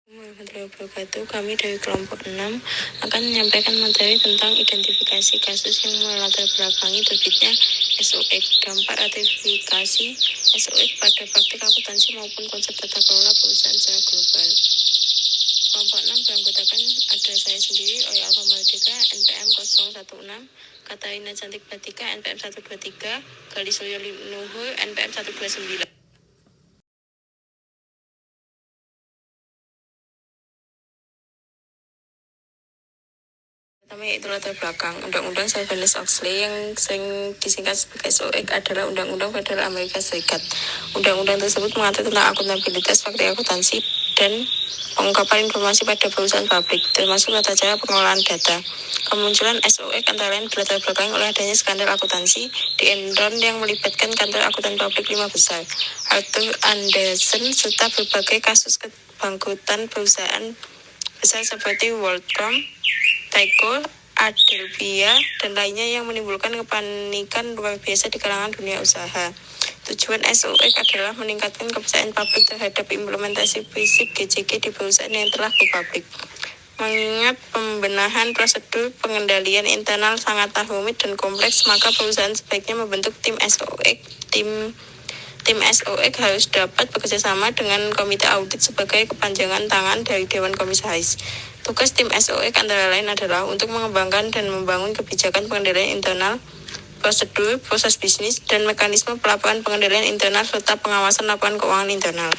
Warahmatullahi wabarakatuh. Kami dari kelompok 6 akan menyampaikan materi tentang identifikasi kasus yang melatar belakangi terbitnya SOX, dampak ratifikasi SOX pada praktik akuntansi maupun konsep tata kelola perusahaan secara global. Kelompok 6 beranggotakan ada saya sendiri, Oy Alfa Mardika, NPM 016, Katarina Cantik Batika, NPM 123, Galisoyo Nuhur, NPM 129. Pertama yaitu latar belakang. Undang-Undang Sarbanes-Oxley yang sering disingkat sebagai SOX adalah Undang-Undang Federal Amerika Serikat. Undang-undang tersebut mengatur tentang akuntabilitas, praktik akuntansi, dan pengungkapan informasi pada perusahaan publik, termasuk tata cara pengelolaan data. Kemunculan SOX antara lain berlatar belakang oleh adanya skandal akuntansi di Enron yang melibatkan kantor akuntan publik 5 besar, Arthur Andersen, serta berbagai kasus kebangkrutan perusahaan besar seperti WorldCom, Tyco, Adelphia, dan lainnya yang menimbulkan kepanikan luar biasa di kalangan dunia usaha. Tujuan SOX adalah meningkatkan kepercayaan publik terhadap implementasi prinsip GCG di perusahaan yang telah go publik. Mengingat pembenahan prosedur pengendalian internal sangatlah rumit dan kompleks, maka perusahaan sebaiknya membentuk tim SOX. Tim SOX harus dapat bekerjasama dengan komite audit sebagai kepanjangan tangan dari Dewan Komisaris. Tugas tim SOX antara lain adalah untuk mengembangkan dan membangun kebijakan pengendalian internal, prosedur, proses bisnis, dan mekanisme pelaporan pengendalian internal serta pengawasan laporan keuangan internal.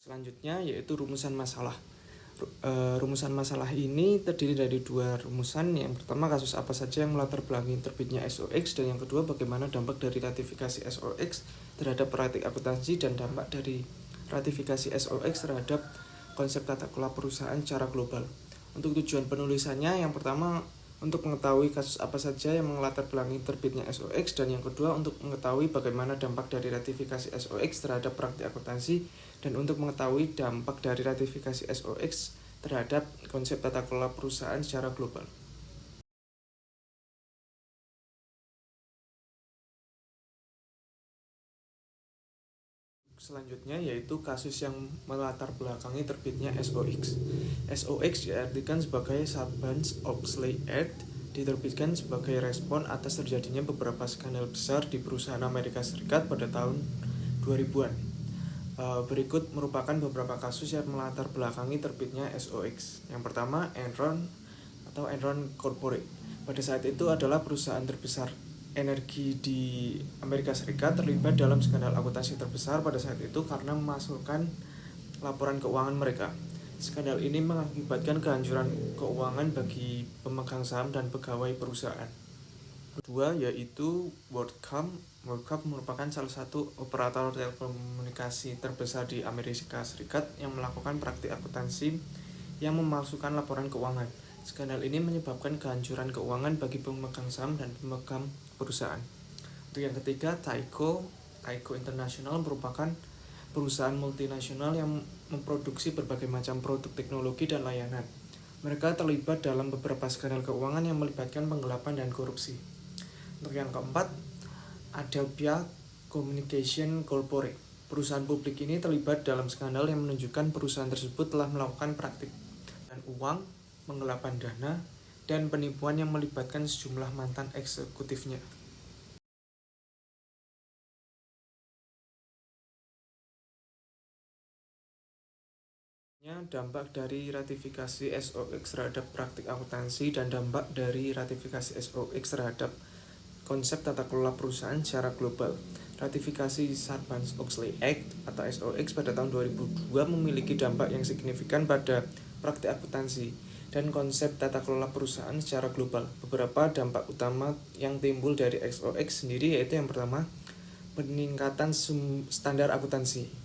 Selanjutnya yaitu rumusan masalah. Rumusan masalah ini terdiri dari dua rumusan. Yang pertama, kasus apa saja yang melatar belakangi terbitnya SOX, dan yang kedua, bagaimana dampak dari ratifikasi SOX terhadap praktik akuntansi dan dampak dari ratifikasi SOX terhadap konsep tata kelola perusahaan secara global. Untuk tujuan penulisannya, yang pertama untuk mengetahui kasus apa saja yang melatar belakangi terbitnya SOX, dan yang kedua untuk mengetahui bagaimana dampak dari ratifikasi SOX terhadap praktik akuntansi, dan untuk mengetahui dampak dari ratifikasi SOX terhadap konsep tata kelola perusahaan secara global. Selanjutnya yaitu kasus yang melatar belakangi terbitnya SOX. SOX diartikan sebagai Sarbanes-Oxley Act, diterbitkan sebagai respon atas terjadinya beberapa skandal besar di perusahaan Amerika Serikat pada tahun 2000-an. Berikut merupakan beberapa kasus yang melatar belakangi terbitnya SOX. Yang pertama, Enron atau Enron Corporate. Pada saat itu adalah perusahaan terbesar energi di Amerika Serikat, terlibat dalam skandal akuntansi terbesar pada saat itu karena memasukkan laporan keuangan mereka. Skandal ini mengakibatkan kehancuran keuangan bagi pemegang saham dan pegawai perusahaan. Kedua yaitu WorldCom. WorldCom merupakan salah satu operator telekomunikasi terbesar di Amerika Serikat yang melakukan praktik akuntansi yang memalsukan laporan keuangan. Skandal ini menyebabkan kehancuran keuangan bagi pemegang saham dan pemegang perusahaan. Untuk yang ketiga, Tyco International merupakan perusahaan multinasional yang memproduksi berbagai macam produk teknologi dan layanan. Mereka terlibat dalam beberapa skandal keuangan yang melibatkan penggelapan dan korupsi. Untuk yang keempat, Adelphia Communication Corporate. Perusahaan publik ini terlibat dalam skandal yang menunjukkan perusahaan tersebut telah melakukan praktik dan uang, penggelapan dana, dan penipuan yang melibatkan sejumlah mantan eksekutifnya. Dampak dari ratifikasi SOX terhadap praktik akuntansi dan dampak dari ratifikasi SOX terhadap konsep tata kelola perusahaan secara global. Ratifikasi Sarbanes-Oxley Act atau SOX pada tahun 2002 memiliki dampak yang signifikan pada praktik akuntansi dan konsep tata kelola perusahaan secara global. Beberapa dampak utama yang timbul dari SOX sendiri yaitu yang pertama, peningkatan standar akuntansi.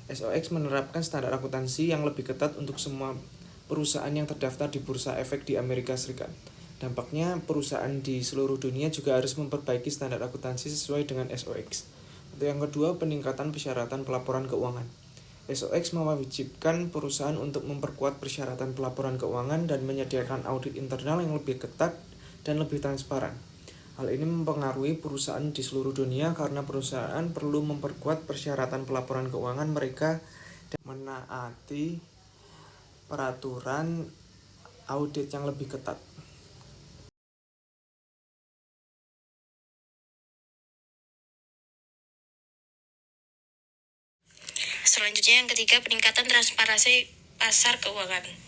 SOX menerapkan standar akuntansi yang lebih ketat untuk semua perusahaan yang terdaftar di Bursa Efek di Amerika Serikat. Dampaknya, perusahaan di seluruh dunia juga harus memperbaiki standar akuntansi sesuai dengan SOX. Untuk yang kedua, peningkatan persyaratan pelaporan keuangan. SOX mewajibkan perusahaan untuk memperkuat persyaratan pelaporan keuangan dan menyediakan audit internal yang lebih ketat dan lebih transparan. Hal ini mempengaruhi perusahaan di seluruh dunia karena perusahaan perlu memperkuat persyaratan pelaporan keuangan mereka dan menaati peraturan audit yang lebih ketat. Selanjutnya yang ketiga, peningkatan transparansi pasar keuangan.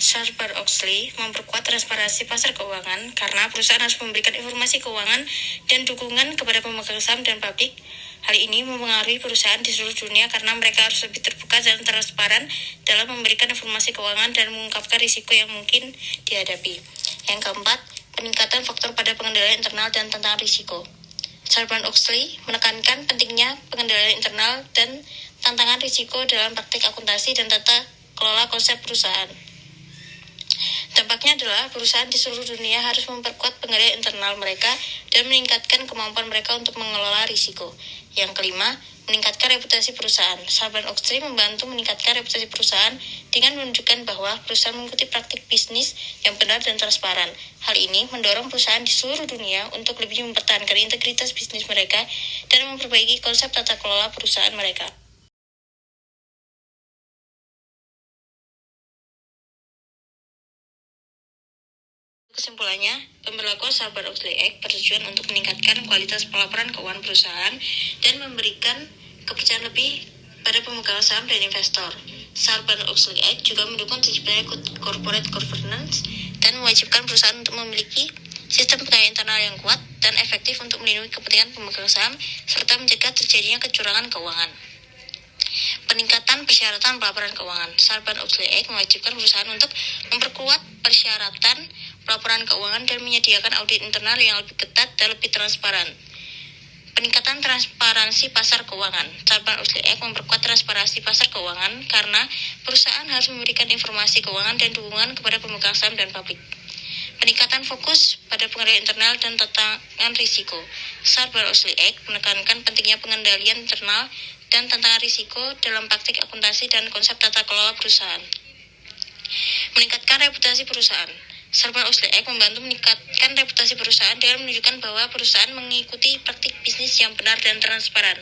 Sarbanes-Oxley memperkuat transparansi pasar keuangan karena perusahaan harus memberikan informasi keuangan dan dukungan kepada pemegang saham dan publik. Hal ini mempengaruhi perusahaan di seluruh dunia karena mereka harus lebih terbuka dan transparan dalam memberikan informasi keuangan dan mengungkapkan risiko yang mungkin dihadapi. Yang keempat, peningkatan faktor pada pengendalian internal dan tantangan risiko. Sarbanes-Oxley menekankan pentingnya pengendalian internal dan tantangan risiko dalam praktik akuntansi dan tata kelola konsep perusahaan. Dampaknya adalah perusahaan di seluruh dunia harus memperkuat pengendalian internal mereka dan meningkatkan kemampuan mereka untuk mengelola risiko. Yang kelima, meningkatkan reputasi perusahaan. Sarbanes-Oxley membantu meningkatkan reputasi perusahaan dengan menunjukkan bahwa perusahaan mengikuti praktik bisnis yang benar dan transparan. Hal ini mendorong perusahaan di seluruh dunia untuk lebih mempertahankan integritas bisnis mereka dan memperbaiki konsep tata kelola perusahaan mereka. Kesimpulannya, pemberlakuan Sarbanes-Oxley Act bertujuan untuk meningkatkan kualitas pelaporan keuangan perusahaan dan memberikan kepercayaan lebih pada pemegang saham dan investor. Sarbanes-Oxley Act juga mendukung terciptanya corporate governance dan mewajibkan perusahaan untuk memiliki sistem pengendalian internal yang kuat dan efektif untuk melindungi kepentingan pemegang saham serta mencegah terjadinya kecurangan keuangan. Peningkatan persyaratan pelaporan keuangan. Sarbanes-Oxley Act mewajibkan perusahaan untuk memperkuat persyaratan pelaporan keuangan dan menyediakan audit internal yang lebih ketat dan lebih transparan. Peningkatan transparansi pasar keuangan. Sarbanes-Oxley Act memperkuat transparansi pasar keuangan karena perusahaan harus memberikan informasi keuangan dan dukungan kepada pemegang saham dan publik. Peningkatan fokus pada pengendalian internal dan tantangan risiko. Sarbanes-Oxley Act menekankan pentingnya pengendalian internal dan tantangan risiko dalam praktik akuntansi dan konsep tata kelola perusahaan. Meningkatkan reputasi perusahaan. Sarbanes-Oxley Act membantu meningkatkan reputasi perusahaan dengan menunjukkan bahwa perusahaan mengikuti praktik bisnis yang benar dan transparan.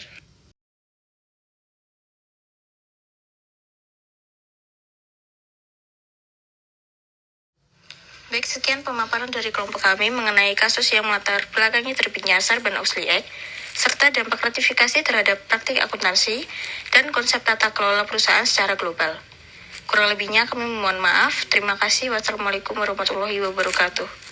Baik, sekian pemaparan dari kelompok kami mengenai kasus yang melatar belakangi terbitnya Sarbanes-Oxley Act, serta dampak ratifikasi terhadap praktik akuntansi dan konsep tata kelola perusahaan secara global. Kurang lebihnya kami mohon maaf. Terima kasih. Wassalamualaikum warahmatullahi wabarakatuh.